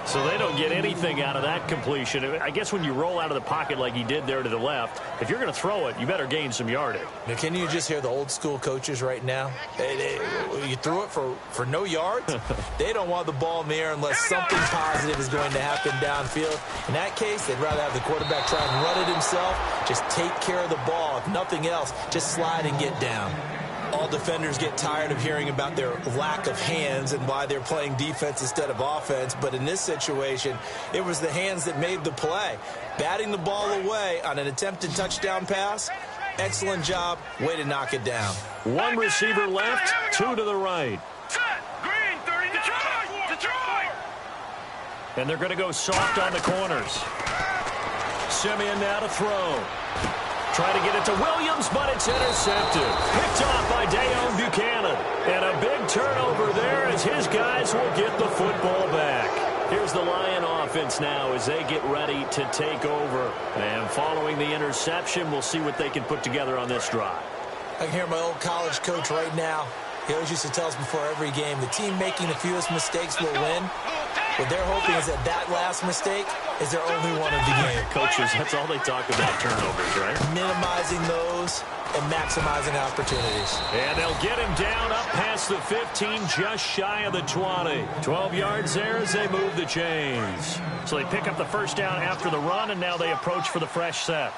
So they don't get anything out of that completion. I guess when you roll out of the pocket like he did there to the left, if you're going to throw it, you better gain some yardage. Now, can you just hear the old school coaches right now? You threw it for no yards? They don't want the ball in the air unless something positive is going to happen downfield. In that case, they'd rather have the quarterback try and run it himself. Just take care of the ball. If nothing else, just slide and get down. All defenders get tired of hearing about their lack of hands and why they're playing defense instead of offense. But in this situation, it was the hands that made the play. Batting the ball away on an attempted touchdown pass, excellent job. Way to knock it down. 1 receiver left, 2 to the right. Set. Green, 30, Detroit. And they're going to go soft on the corners. Simeon now to throw. Try to get it to Williams, but it's intercepted. Picked off by Dayon Buchanan. And a big turnover there as his guys will get the football back. Here's the Lion offense now as they get ready to take over. And following the interception, we'll see what they can put together on this drive. I can hear my old college coach right now. He always used to tell us before every game, the team making the fewest mistakes will win. What they're hoping is that last mistake is their only one of the game. Coaches, that's all they talk about, turnovers, right? Minimizing those and maximizing opportunities. And they'll get him down up past the 15, just shy of the 20. 12 yards there as they move the chains. So they pick up the first down after the run, and now they approach for the fresh set.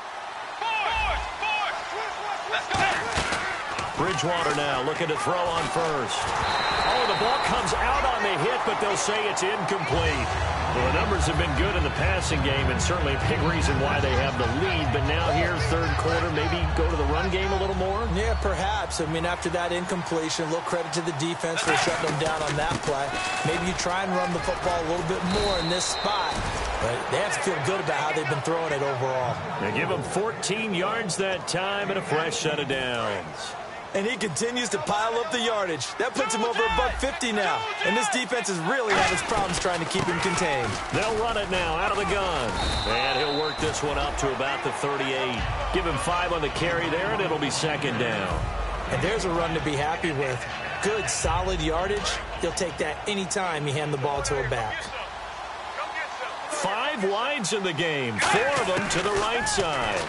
Bridgewater now looking to throw on first. Oh, the ball comes out on the hit, but they'll say it's incomplete. Well, the numbers have been good in the passing game, and certainly a big reason why they have the lead. But now here, third quarter, maybe go to the run game a little more? Yeah, perhaps. I mean, after that incompletion, a little credit to the defense for shutting them down on that play. Maybe you try and run the football a little bit more in this spot. But they have to feel good about how they've been throwing it overall. They give them 14 yards that time and a fresh set of downs. And he continues to pile up the yardage. That puts him over $150 now. And this defense has really had its problems trying to keep him contained. They'll run it now out of the gun. And he'll work this one up to about the 38. Give him 5 on the carry there, and it'll be second down. And there's a run to be happy with. Good, solid yardage. He'll take that anytime you hand the ball to a back. 5 wides in the game. 4 of them to the right side.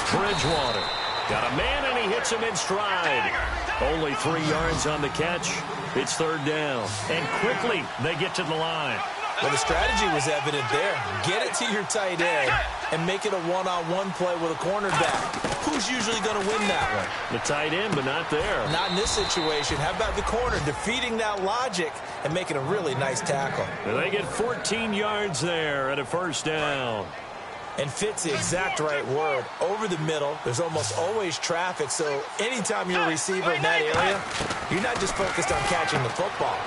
Bridgewater. Got a man, and he hits him in stride. Only 3 yards on the catch. It's third down. And quickly, they get to the line. Well, the strategy was evident there. Get it to your tight end and make it a one-on-one play with a cornerback. Who's usually going to win that one? The tight end, but not there. Not in this situation. How about the corner defeating that logic and making a really nice tackle? And they get 14 yards there at a first down. And fits the exact right word. Over the middle, there's almost always traffic, so anytime you're a receiver in that area, you're not just focused on catching the football.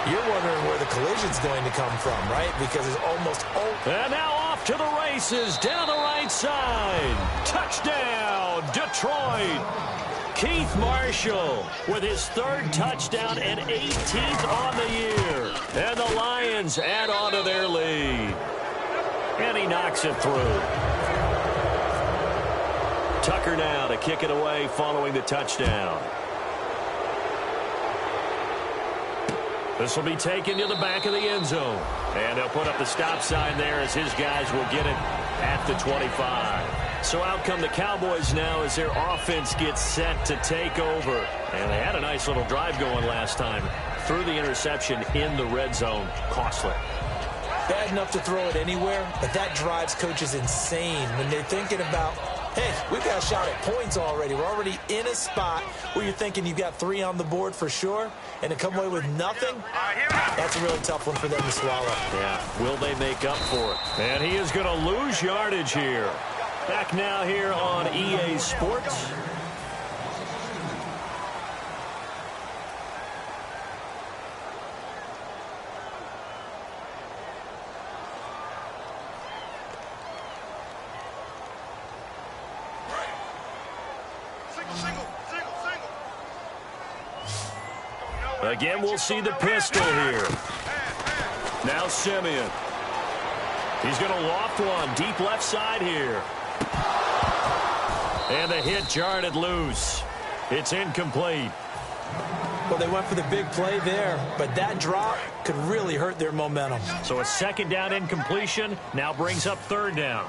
You're wondering where the collision's going to come from, right? Because it's almost open. And now off to the races down the right side. Touchdown, Detroit. Keith Marshall with his 3rd touchdown and 18th on the year. And the Lions add on to their lead. And he knocks it through. Tucker now to kick it away following the touchdown. This will be taken to the back of the end zone. And they'll put up the stop sign there as his guys will get it at the 25. So out come the Cowboys now as their offense gets set to take over. And they had a nice little drive going last time. Threw the interception in the red zone. Costly. Bad enough to throw it anywhere, but that drives coaches insane when they're thinking about, hey, we've got a shot at points already. We're already in a spot where you're thinking you've got 3 on the board for sure, and to come away with nothing, that's a really tough one for them to swallow. Yeah, will they make up for it? And he is going to lose yardage here. Back now here on EA Sports. Again, we'll see the pistol here. Now Simeon. He's going to loft one deep left side here. And the hit jarred it loose. It's incomplete. Well, they went for the big play there, but that drop could really hurt their momentum. So a second down incompletion now brings up third down.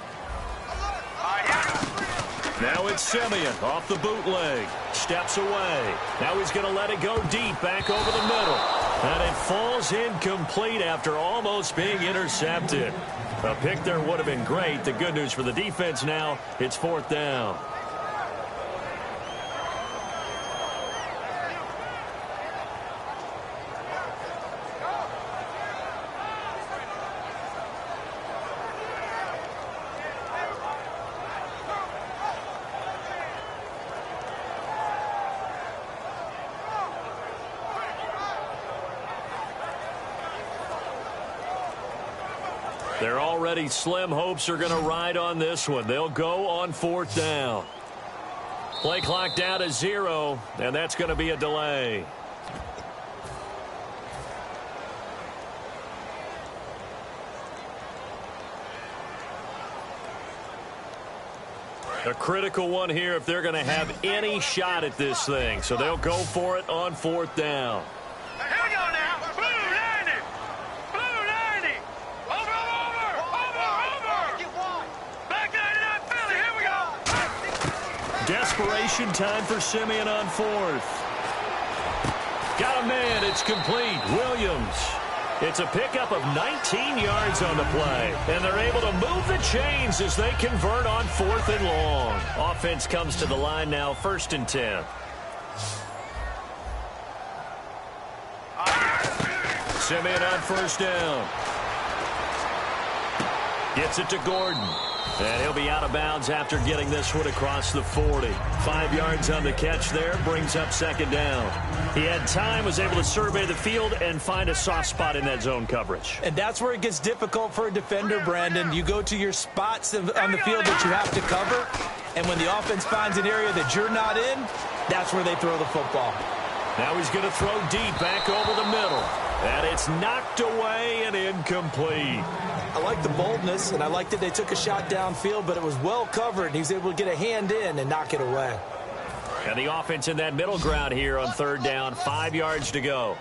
Now it's Simeon off the bootleg. Steps away. Now he's going to let it go deep back over the middle. And it falls incomplete after almost being intercepted. A pick there would have been great. The good news for the defense now, it's fourth down. Their already slim hopes are going to ride on this one. They'll go on fourth down. Play clock down to 0, and that's going to be a delay. A critical one here if they're going to have any shot at this thing. So they'll go for it on fourth down. Here we go now. Blue 90. Blue 90. Over. Back 99 Philly. Here we go. Desperation time for Simeon on fourth. Got a man. It's complete. Williams. It's a pickup of 19 yards on the play. And they're able to move the chains as they convert on fourth and long. Offense comes to the line now, 1st and 10. Simeon on first down. Gets it to Gordon. And he'll be out of bounds after getting this one across the 40. 5 yards on the catch there, brings up second down. He had time, was able to survey the field and find a soft spot in that zone coverage. And that's where it gets difficult for a defender, Brandon. You go to your spots on the field that you have to cover, and when the offense finds an area that you're not in, that's where they throw the football. Now he's going to throw deep back over the middle. And it's knocked away and incomplete. I like the boldness, and I like that they took a shot downfield, but it was well covered. He was able to get a hand in and knock it away. And the offense in that middle ground here on third down. 5 yards to go.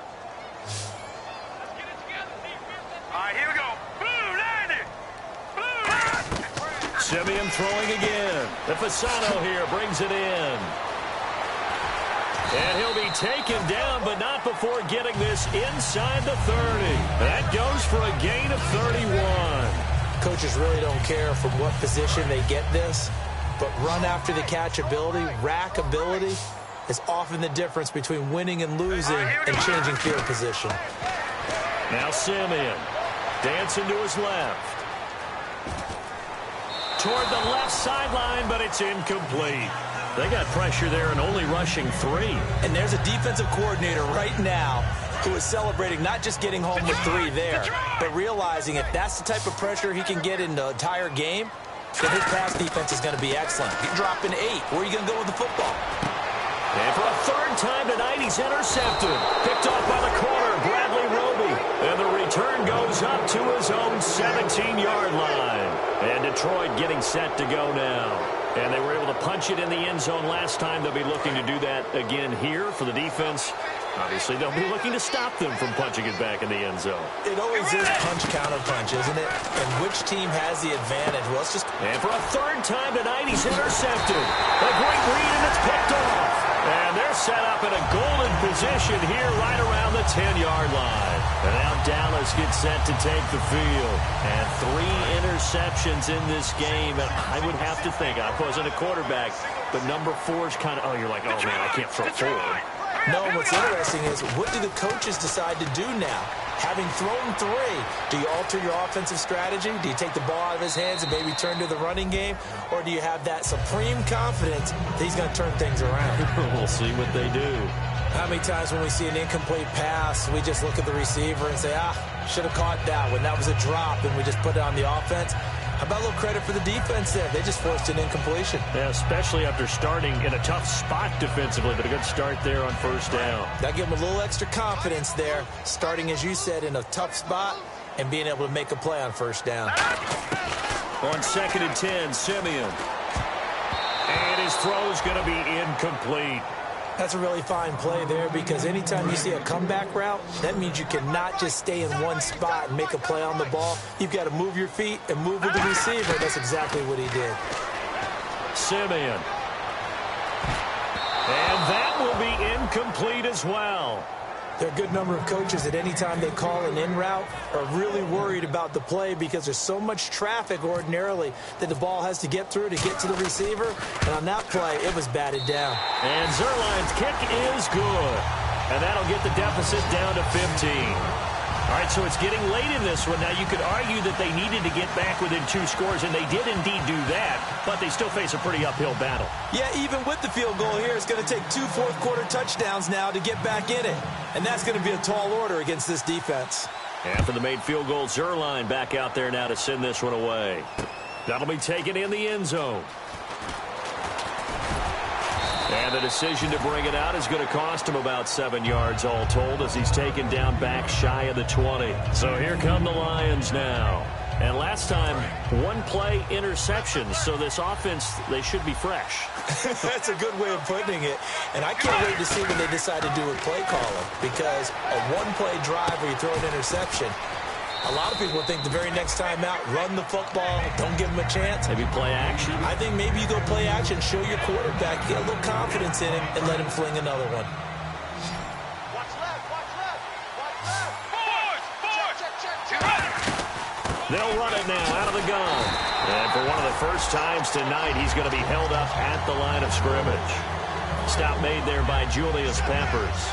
All right, here we go. Blue 90. Blue 90. Simeon throwing again. The Fasano here brings it in. And he'll be taken down, but not before getting this inside the 30. That goes for a gain of 31. Coaches really don't care from what position they get this, but run after the catch ability, rack ability, is often the difference between winning and losing and changing field position. Now Simeon dancing to his left. Toward the left sideline, but it's incomplete. They got pressure there and only rushing 3. And there's a defensive coordinator right now who is celebrating not just getting home with 3 there, but realizing if that's the type of pressure he can get in the entire game, then his pass defense is going to be excellent. He's dropping 8. Where are you going to go with the football? And for a third time tonight, he's intercepted. Picked off by the corner, Bradley Roby. And the return goes up to his own 17-yard line. And Detroit getting set to go now. And they were able to punch it in the end zone last time. They'll be looking to do that again here for the defense. Obviously, they'll be looking to stop them from punching it back in the end zone. It always is punch-counter-punch, isn't it? And which team has the advantage? Well, it's just... And for a third time tonight, he's intercepted. A great read, and it's picked off. And they're set up in a golden position here right around the 10-yard line. And now Dallas gets set to take the field. And 3 interceptions in this game. And I would have to think, I wasn't a quarterback, but number 4 is kind of, you're like, oh, man, I can't throw forward. No, what's interesting is, what do the coaches decide to do now? Having thrown 3, do you alter your offensive strategy? Do you take the ball out of his hands and maybe turn to the running game? Or do you have that supreme confidence that he's going to turn things around? We'll see what they do. How many times when we see an incomplete pass, we just look at the receiver and say, should have caught that one. That was a drop, and we just put it on the offense. How about a little credit for the defense there? They just forced an incompletion. Yeah, especially after starting in a tough spot defensively, but a good start there on first down. That gave them a little extra confidence there, starting, as you said, in a tough spot and being able to make a play on first down. On 2nd and 10, Simeon. And his throw's going to be incomplete. That's a really fine play there, because anytime you see a comeback route, that means you cannot just stay in one spot and make a play on the ball. You've got to move your feet and move with the receiver. That's exactly what he did. Simeon. And that will be incomplete as well. There are a good number of coaches that any time they call an in route are really worried about the play, because there's so much traffic ordinarily that the ball has to get through to get to the receiver. And on that play, it was batted down. And Zerline's kick is good. And that'll get the deficit down to 15. All right, so it's getting late in this one. Now, you could argue that they needed to get back within 2 scores, and they did indeed do that, but they still face a pretty uphill battle. Yeah, even with the field goal here, it's going to take 2 fourth-quarter touchdowns now to get back in it. And that's going to be a tall order against this defense. After the made field goal, Zerline back out there now to send this one away. That'll be taken in the end zone. And the decision to bring it out is going to cost him about 7 yards all told, as he's taken down back shy of the 20. So here come the Lions now. And last time, 1-play interception. So this offense, they should be fresh. That's a good way of putting it. And I can't wait to see when they decide to do with play calling, because a 1-play drive where you throw an interception, a lot of people think the very next time out, run the football, don't give him a chance. Maybe play action. I think maybe you go play action, show your quarterback, get a little confidence in him, and let him fling another one. Watch left, watch left, watch left. Forward. They'll run it now out of the gun. And for one of the first times tonight, he's going to be held up at the line of scrimmage. Stop made there by Julius Peppers.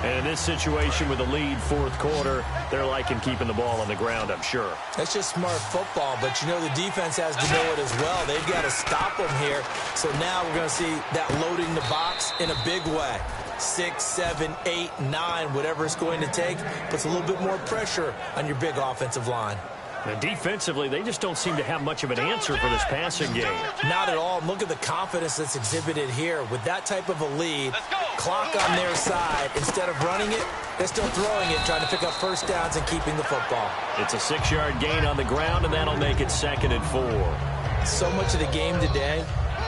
And in this situation with the lead 4th quarter, they're liking keeping the ball on the ground, I'm sure. That's just smart football, but you know the defense has to know it as well. They've got to stop them here. So now we're going to see that loading the box in a big way. 6, 7, 8, 9, whatever it's going to take, puts a little bit more pressure on your big offensive line. And defensively, they just don't seem to have much of an answer for this passing game. Not at all. Look at the confidence that's exhibited here. With that type of a lead, clock on their side, instead of running it, they're still throwing it, trying to pick up first downs and keeping the football. It's a 6-yard gain on the ground, and that'll make it 2nd and 4. So much of the game today,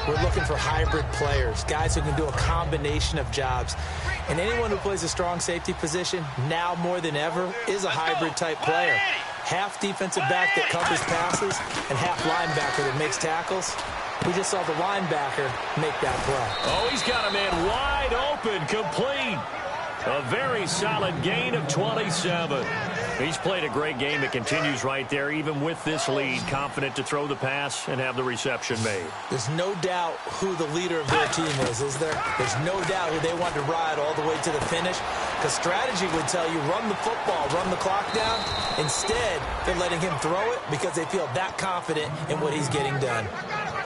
we're looking for hybrid players, guys who can do a combination of jobs. And anyone who plays a strong safety position, now more than ever, is a hybrid type player. Half defensive back that covers passes and half linebacker that makes tackles. We just saw the linebacker make that play. Oh, he's got a man wide open, complete. A very solid gain of 27. He's played a great game. It continues right there, even with this lead, confident to throw the pass and have the reception made. There's no doubt who the leader of their team is there? There's no doubt who they want to ride all the way to the finish. Because strategy would tell you, run the football, run the clock down. Instead, they're letting him throw it because they feel that confident in what he's getting done.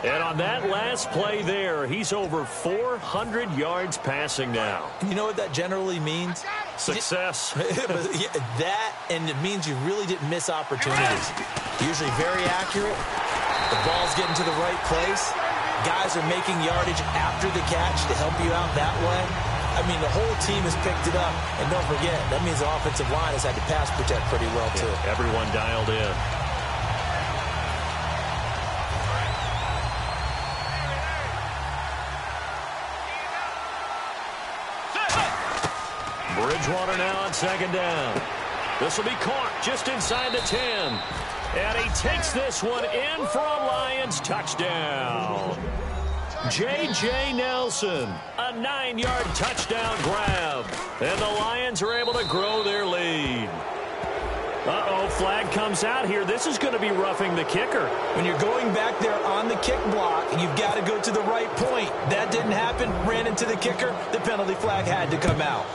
And on that last play there, he's over 400 yards passing now. And you know what that generally means? Success. That, and it means you really didn't miss opportunities. Usually very accurate. The ball's getting to the right place. Guys are making yardage after the catch to help you out that way. I mean, the whole team has picked it up. And don't forget, that means the offensive line has had to pass protect pretty well, too. Yeah, everyone dialed in. Bridgewater now on second down. This will be caught just inside the 10. And he takes this one in for a Lions touchdown. J.J. Nelson, a 9-yard touchdown grab. And the Lions are able to grow their lead. Uh-oh, flag comes out here. This is going to be roughing the kicker. When you're going back there on the kick block, you've got to go to the right point. That didn't happen. Ran into the kicker. The penalty flag had to come out.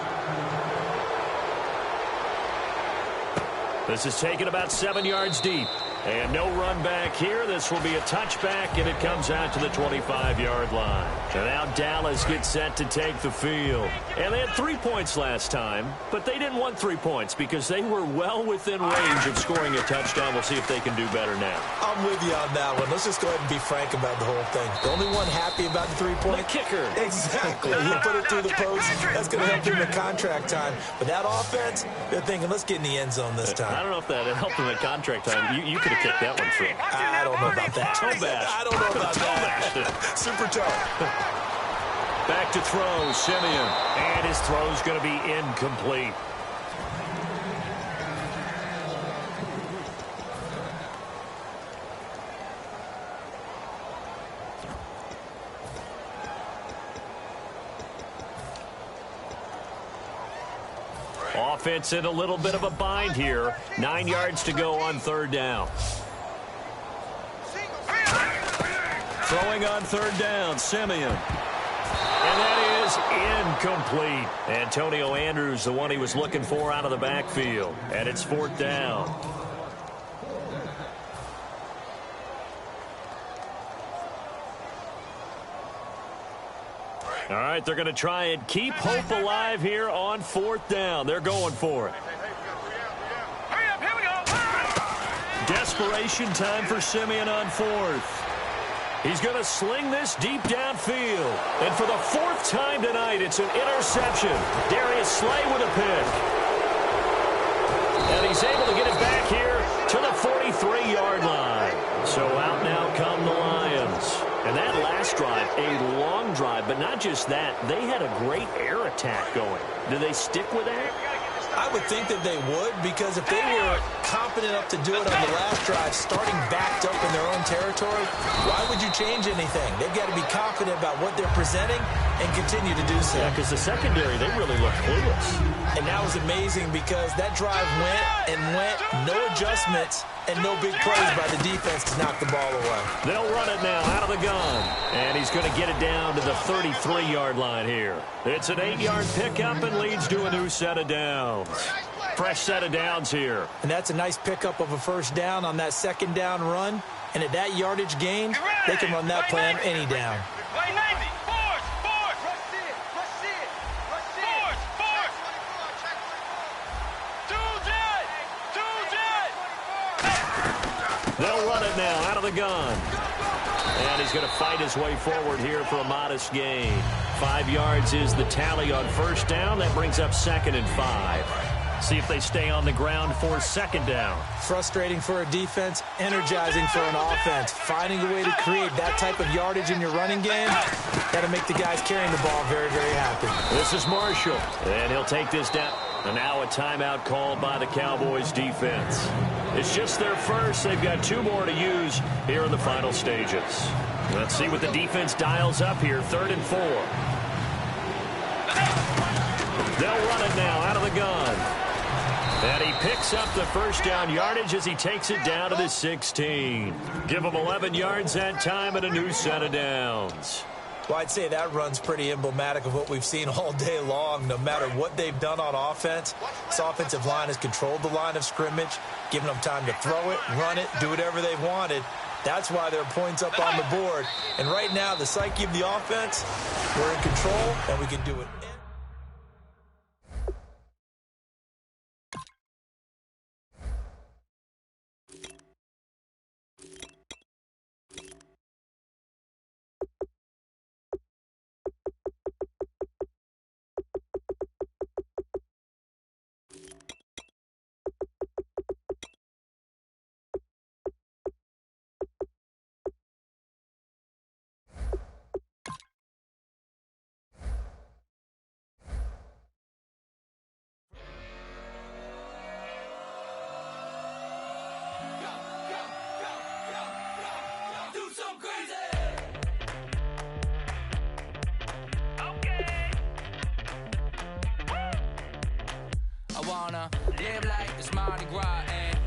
This is taken about 7 yards deep. And no run back here. This will be a touchback, and it comes out to the 25-yard line. And now Dallas gets set to take the field. And they had 3 points last time, but they didn't want 3 points because they were well within range of scoring a touchdown. We'll see if they can do better now. I'm with you on that one. Let's just go ahead and be frank about the whole thing. The only one happy about the 3 points? The kicker. Exactly. He put it through the post. That's going to help him in contract time. But that offense, they're thinking, let's get in the end zone this time. I don't know if that helped him at contract time. You could have kicked that one through. I don't know about that. Toe bash. I don't know about that. Super toe. Back to throw, Simeon. And his throw's going to be incomplete. Offense in a little bit of a bind here. 9 yards to go on third down. Throwing on third down, Simeon. And that is incomplete. Antonio Andrews, the one he was looking for out of the backfield. And it's fourth down. All right, they're going to try and keep hope alive here on fourth down. They're going for it. Hurry up, here we go. Desperation time for Simeon on fourth. He's going to sling this deep downfield. And for the fourth time tonight, it's an interception. Darius Slay with a pick. And he's able to get it back here to the 43-yard line. So out now come the Lions. And that last drive, a long drive, but not just that. They had a great air attack going. Do they stick with that? I would think that they would, because if they were confident enough to do it on the last drive, starting backed up in their own territory, why would you change anything? They've got to be confident about what they're presenting and continue to do so. Yeah, because the secondary, they really looked clueless. And that was amazing because that drive went, no adjustments, and no big plays by the defense to knock the ball away. They'll run it now out of the gun. And he's going to get it down to the 33-yard line here. It's an 8-yard pickup and leads to a new set of downs. Fresh set of downs here. And that's a nice pickup of a first down on that second down run. And at that yardage gain, they can run that play on any down. Play 90. Force. Rush it. Force. They'll run it now out of the gun. And he's going to fight his way forward here for a modest gain. 5 yards is the tally on first down. That brings up 2nd and 5. See if they stay on the ground for second down. Frustrating for a defense, energizing for an offense. Finding a way to create that type of yardage in your running game, got to make the guys carrying the ball very, very happy. This is Marshall, and he'll take this down. And now a timeout called by the Cowboys defense. It's just their first. They've got 2 more to use here in the final stages. Let's see what the defense dials up here. 3rd and 4. They'll run it now out of the gun. And he picks up the first down yardage as he takes it down to the 16. Give him 11 yards that time and a new set of downs. Well, I'd say that run's pretty emblematic of what we've seen all day long. No matter what they've done on offense, this offensive line has controlled the line of scrimmage, given them time to throw it, run it, do whatever they wanted. That's why there are points up on the board. And right now, the psyche of the offense, we're in control, and we can do it. wanna live like it's Mardi Gras and